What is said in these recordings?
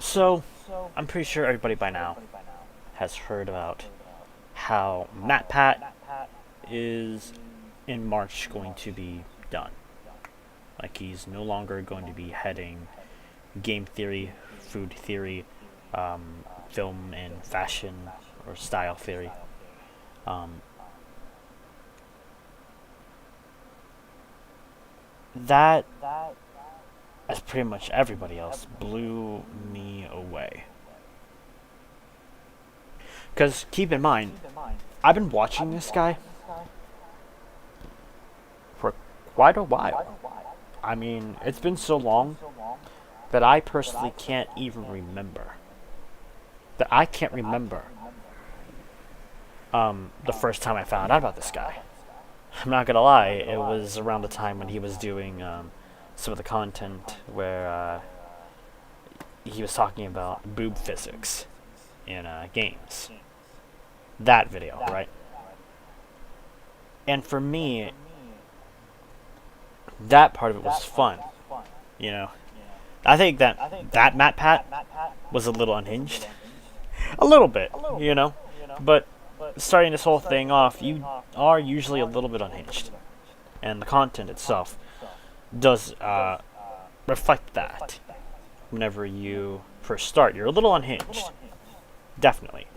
So, I'm pretty sure everybody by now has heard about how MatPat is in March going to be done. Like, he's no longer going to be heading game theory, food theory, film and fashion or style theory. Um, that, as pretty much everybody else, blew me away. Because keep in mind, I've been watching this guy for quite a while. I mean, it's been so long that I personally can't even remember. That I can't remember the first time I found out about this guy. I'm not gonna lie, it was around the time when he was doing some of the content where he was talking about boob physics in games. That video, right? And for me, that part of it was fun. You know, I think that MatPat was a little unhinged, a little bit, you know. But starting this whole thing off, you are usually a little bit unhinged, and the content itself does reflect that. Whenever you first start, you're a little unhinged, definitely.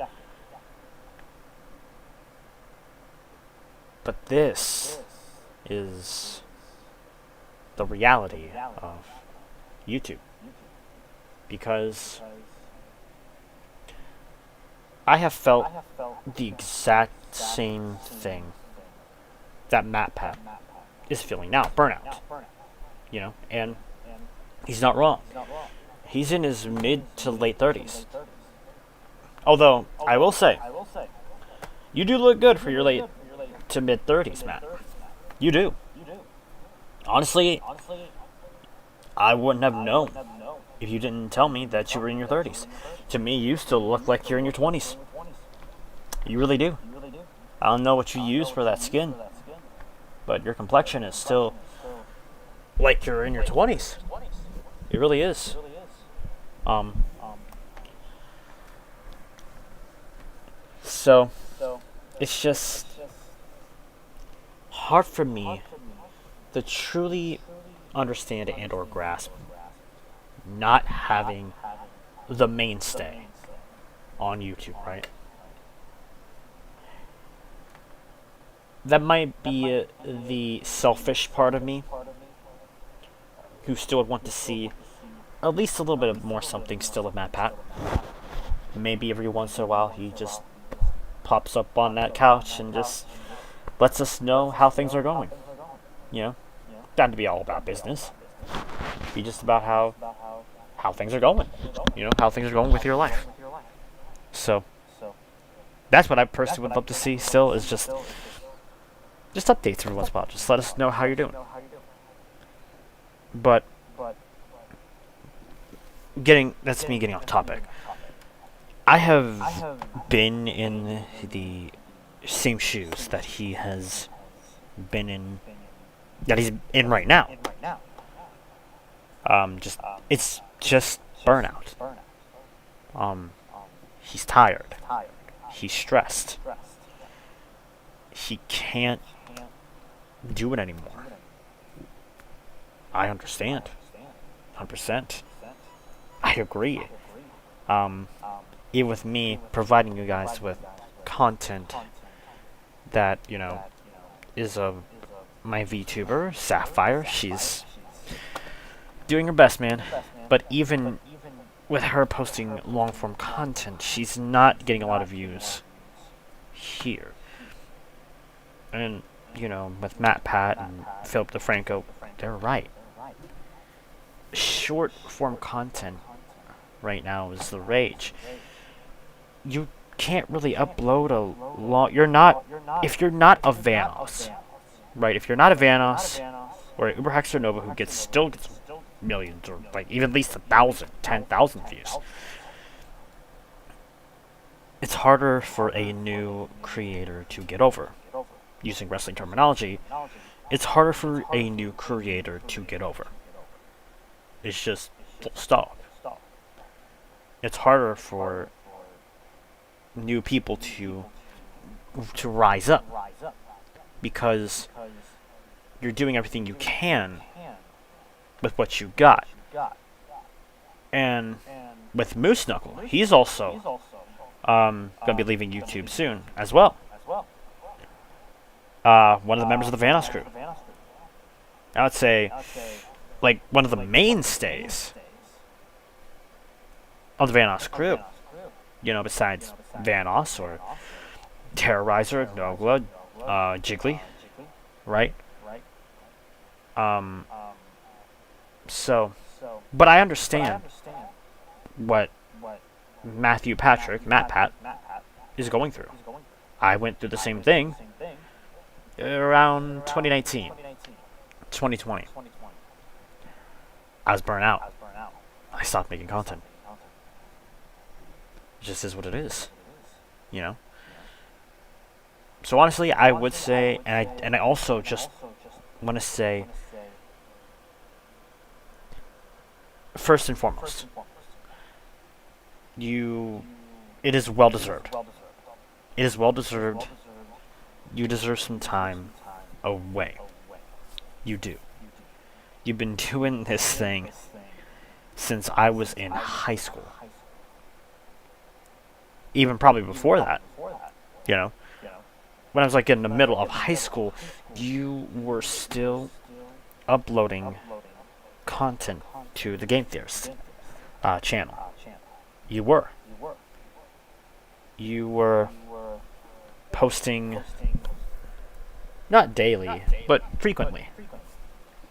But this is the reality of YouTube. Because I have felt the exact same thing that MatPat is feeling now, burnout. You know, and he's not wrong. He's in his mid to late 30s. Although, I will say, you do look good for your late to mid 30s, Matt. You do. Honestly, I wouldn't have known if you didn't tell me that you were in your 30s. To me, you still look like you're in your 20s. You really do. I don't know what you use for that skin, but your complexion is still like you're in your 20s. It really is. So, it's just hard for me to truly understand and or grasp not having the mainstay on YouTube, right? That might be the selfish part of me who still would want to see at least a little bit of more something still of MatPat. Maybe every once in a while he just pops up on that couch and just lets us know how things are going. You know, not to be all about business. Be just about how things are going. You know, how things are going with your life. So that's what I personally would love to see still is just updates every once in a while. Just let us know how you're doing. But that's me getting off topic. I have been in the same shoes that he has been in, that he's in right now. It's just burnout. He's tired. He's stressed. He can't do it anymore. I understand. 100%. I agree. Even with me providing you guys with content that, you know, is of my VTuber, Sapphire. She's doing her best, man. But even with her posting long-form content, she's not getting a lot of views here. And, you know, with MatPat and Philip DeFranco, they're right. Short-form content right now is the rage. You can't really upload a long... If you're not a Vanos, right? If you're not a Vanos or an Uber Nova who still gets millions or like even at least 1,000, 10,000 views, it's harder for a new creator to get over. Using wrestling terminology, it's harder for a new creator to get over. It's just full stop. it's harder for new people to rise up because you're doing everything you can with what you got. And with Moose Knuckle, he's also gonna be leaving YouTube soon as well. One of the members of the Vanos crew. I would say, like, one of the mainstays of the Vanos crew. You know, besides Vanos or Terrorizer, Nogla, Jiggly, right? So, but I understand what MatPat, is going through. I went through the same thing around 2019, 2020. I was burnt out. I stopped making content. It just is what it is, you know. So honestly, I would say, and I also just want to say, first and foremost, it is well deserved. It is well deserved. You deserve some time away. You do. You've been doing this thing since I was in high school. Even probably before that, you know. When I was like in the middle of high school, you were still uploading content to the Game Theorist channel. You were. You were posting, not daily, but frequently.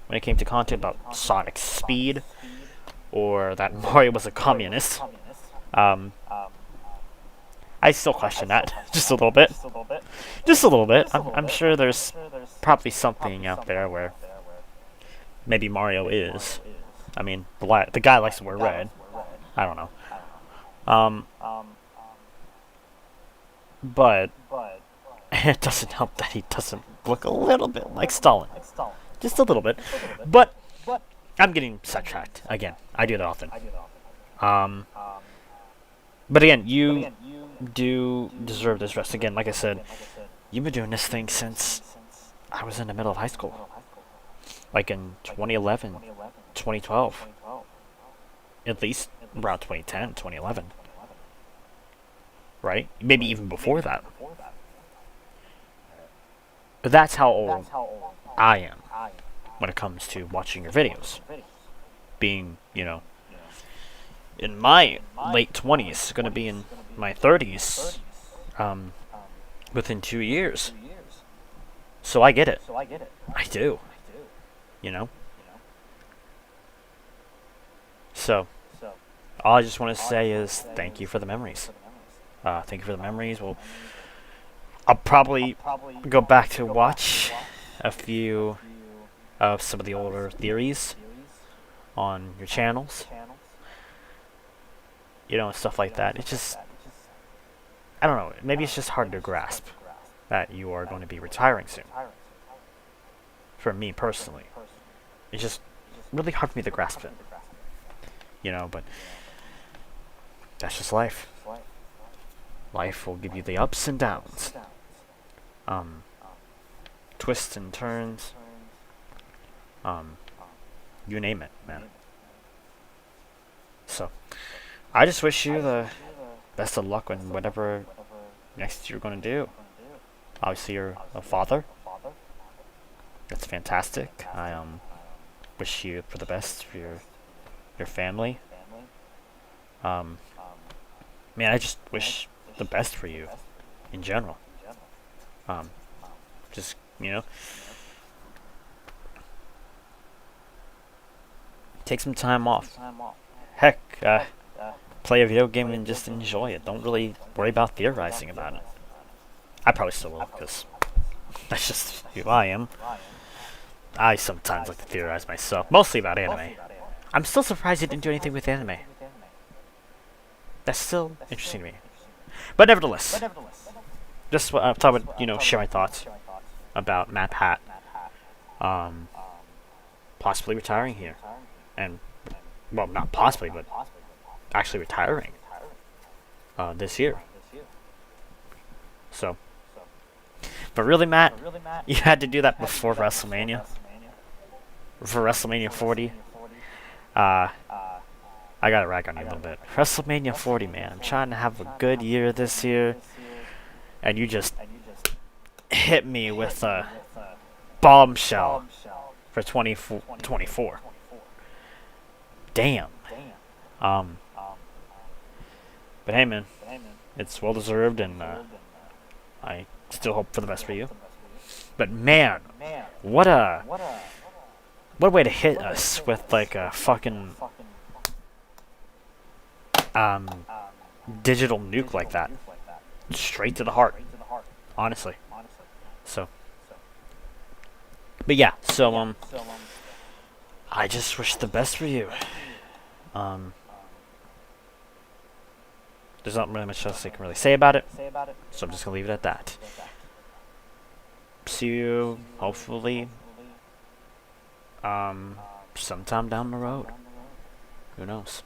When it came to content about Sonic Speed, or that Mario was a communist. I still question that, just a little bit. Just a little bit. I'm sure there's probably something out there where maybe Mario is. I mean, the guy likes to wear red. I don't know. But it doesn't help that he doesn't look a little bit like Stalin. Just a little bit. But I'm getting sidetracked again. I do that often. But again, you do deserve this rest. Again, like I said, you've been doing this thing since I was in the middle of high school. Like in 2011, 2012. At least around 2010, 2011. Right? Maybe even before that. But that's how old I am when it comes to watching your videos. Being, you know, in my late 20s, going to be in my 30s within 2 years. So I get it. I do. You know? So, all I just want to say is thank you for the memories. Thank you for the memories. Well, I'll probably go back to watch a few of some of the older theories on your channels. You know, and stuff like that. It's just, I don't know, maybe it's just hard to grasp that you are going to be retiring soon. For me personally. It's just really hard for me to grasp it. You know, but that's just life. Life will give you the ups and downs. Twists and turns. You name it, man. So, I just wish you the best of luck on whatever next you're going to do. Obviously, you're a father. That's fantastic. I wish you for the best for your family. Man, I just wish the best for you in general. Just, you know, take some time off. Heck, play a video game and just enjoy it. Don't really worry about theorizing about it. I probably still will, because that's just who I am. I sometimes like to theorize myself, mostly about anime. I'm still surprised you didn't do anything with anime. That's still interesting to me. But nevertheless, just thought I would, you know, share my thoughts about MatPat possibly retiring here. And, well, not possibly, but actually retiring. this year. So, but really, Matt, you had to do that before WrestleMania. For WrestleMania 40. I gotta rag on you a little bit. WrestleMania 40, man. I'm trying to have a good year this year, and you just hit me with a bombshell for 2024. Damn. But hey, man, it's well deserved, and I still hope for the best for you. But man, what a way to hit us with like a fucking digital nuke like that, straight to the heart. Honestly. So. But yeah, so I just wish the best for you. There's not really much else I can really say about it, so I'm just gonna leave it at that. See you, hopefully, sometime down the road. Who knows?